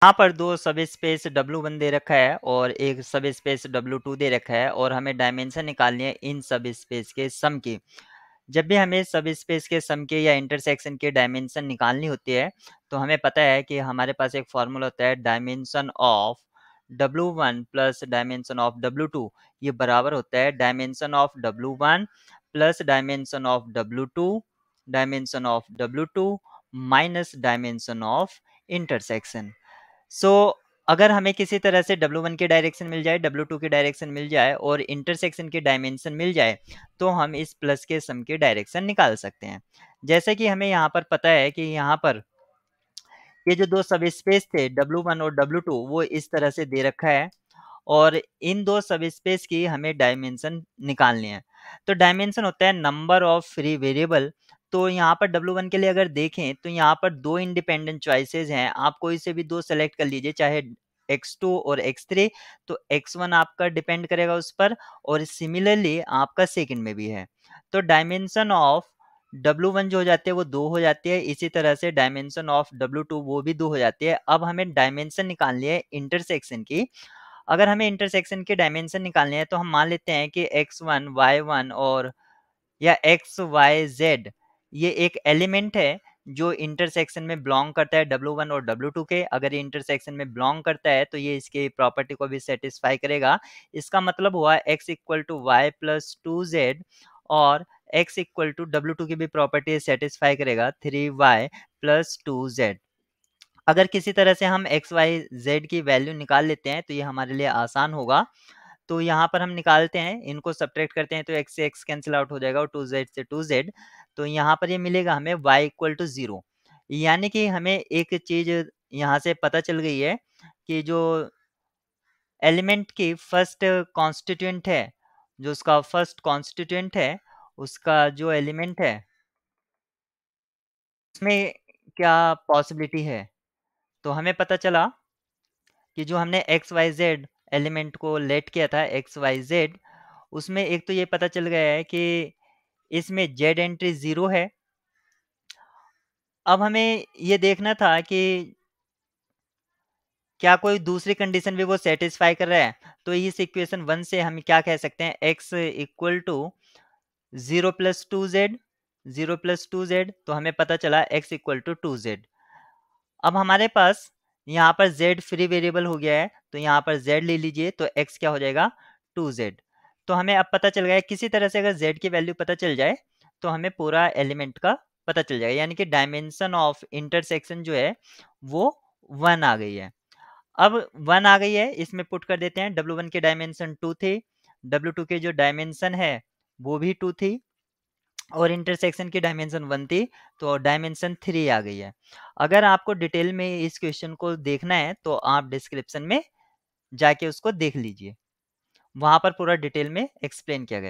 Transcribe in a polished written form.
यहाँ पर दो सब स्पेस W1 दे रखा है और एक सब स्पेस W2 दे रखा है और हमें डायमेंशन निकालनी है इन सब स्पेस के सम की। जब भी हमें सब स्पेस के सम के या इंटरसेक्शन के डायमेंशन निकालनी होती है, तो हमें पता है कि हमारे पास एक फॉर्मूला होता है dimension of W1 plus dimension of W2, ये बराबर होता है dimension of W1 plus dimension of W2 dimension of W2 minus dimension of intersection. So अगर हमें किसी तरह से W1 की डायरेक्शन मिल जाए, W2 की डायरेक्शन मिल जाए और इंटरसेक्शन की डायमेंशन मिल जाए, तो हम इस प्लस के सम की डायरेक्शन निकाल सकते हैं। जैसे कि हमें यहाँ पर पता है कि यहाँ पर ये जो दो सब स्पेस थे W1 और W2 वो इस तरह से दे रखा है और इन दो सब स्पेस की हमें डायमेंशन निकालनी है। तो डायमेंशन होता है नंबर ऑफ फ्री वेरिएबल। तो यहाँ पर W1 के लिए अगर देखें तो यहाँ पर दो इंडिपेंडेंट चॉइसेस हैं, आप कोई से भी दो सेलेक्ट कर लीजिए, चाहे x2 और x3। तो x1 आपका डिपेंड करेगा उस पर और सिमिलरली आपका सेकंड में भी है। तो डायमेंशन ऑफ W1 जो हो जाती है वो 2 हो जाती है, इसी तरह से डायमेंशन ऑफ W2 वो भी 2 हो जाती है। अब हमें डायमेंशन निकालनी है इंटरसेक्शन की। अगर हमें इंटरसेक्शन के डायमेंशन निकालने हैं तो हम मान लेते हैं कि x1 y1 और या एक्स वाई जेड ये एक एलिमेंट है जो इंटरसेक्शन में बिलोंग करता है W1 और W2 के। अगर ये इंटरसेक्शन में बिलोंग करता है तो ये इसके प्रॉपर्टी को भी सेटिस्फाई करेगा। इसका मतलब हुआ x equal to Y plus 2z और x इक्वल टू W2 की भी प्रॉपर्टी सेटिस्फाई करेगा 3y प्लस 2z। अगर किसी तरह से हम एक्स वाई जेड की वैल्यू निकाल लेते हैं तो ये हमारे लिए आसान होगा। तो यहाँ पर हम निकालते हैं, इनको सब्ट्रैक्ट करते हैं तो x से x कैंसिल आउट हो जाएगा और 2z से 2z। तो यहाँ पर ये मिलेगा हमें y इक्वल टू 0। यानी कि हमें एक चीज़ यहाँ से पता चल गई है कि जो एलिमेंट की फर्स्ट कॉन्स्टिट्यूएंट है, जो उसका फर्स्ट कॉन्स्टिट्यूएंट है, उसका जो एलिमेंट है उसमें क्या पॉसिबिलिटी है। तो हमें पता चला कि जो हमने एक्स वाई जेड एलिमेंट को लेट किया था एक्स वाई जेड, उसमें एक तो ये पता चल गया है कि इसमें जेड एंट्री 0 है। अब हमें ये देखना था कि क्या कोई दूसरी कंडीशन भी वो सेटिस्फाई कर रहा है। तो इस इक्वेशन 1 से हम क्या कह सकते हैं, x equal to 0 plus 2z, 0 plus 2z। तो हमें पता चला x इक्वल टू 2z। अब हमारे पास यहाँ पर z फ्री वेरिएबल हो गया है, तो यहाँ पर z ले लीजिए तो x क्या हो जाएगा 2z। तो हमें अब पता चल गया है, किसी तरह से अगर z की वैल्यू पता चल जाए तो हमें पूरा एलिमेंट का पता चल जाएगा, यानी कि डायमेंशन ऑफ इंटरसेक्शन जो है वो 1 आ गई है। अब 1 आ गई है, इसमें पुट कर देते हैं। W1 के डायमेंशन 2 थे, W2 के जो डायमेंशन है वो भी 2 थी और इंटरसेक्शन की डायमेंशन 1 थी, तो डायमेंशन 3 आ गई है। अगर आपको डिटेल में इस क्वेश्चन को देखना है तो आप डिस्क्रिप्शन में जाके उसको देख लीजिए, वहां पर पूरा डिटेल में एक्सप्लेन किया गया है।